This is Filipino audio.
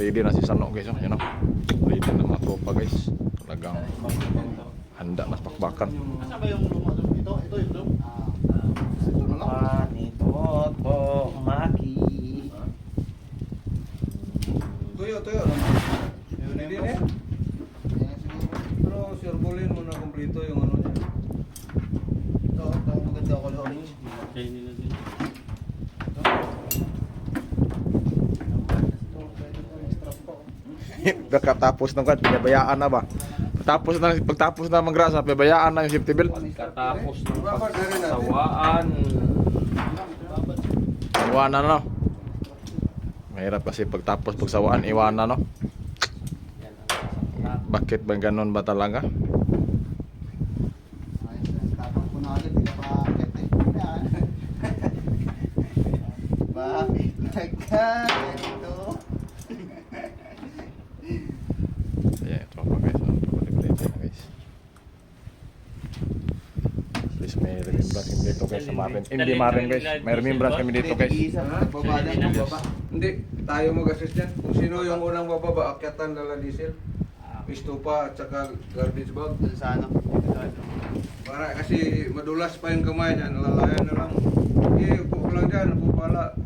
ready na si Sano guys, oh. Yan, oh. Ready na mga tropa guys. Talagang handa na pakbakan. Asa ba yung luma doon? Ito yung doon? Ito na lang. Panito Maki. Tuyo. Hindi na eh. Pero sirkulin mo na kumpleto yung ano niya. Ito maganda ako yung orange. Pagkatapos ng kan, pinabayaan na ba? Pagtapos na magrasa, pinabayaan na yung safety belt. Katapos ng pagsawaan. Iwanan na, no? Mahirap kasi pagtapos pagsawaan, iwanan, no? Bakit ba ganon ba talaga? Tapang ko na agad, hindi pa akit eh. Bakit nagkanito? Ayan, tropa guys, oh. Tropa na guys. Please may remembrance kami dito guys sa Marin. Hindi Marin guys, may remembrance kami dito guys. Baba lang, baba. Hindi, tayo mag-assist yan. Kung sino yung unang bababa, akyatan dala diesel. Pistupa at saka garbage bag. Dun sa ano? Para kasi madulas pa yung kamay niya, nalalayan na lang. Upo lang dyan, upo pala.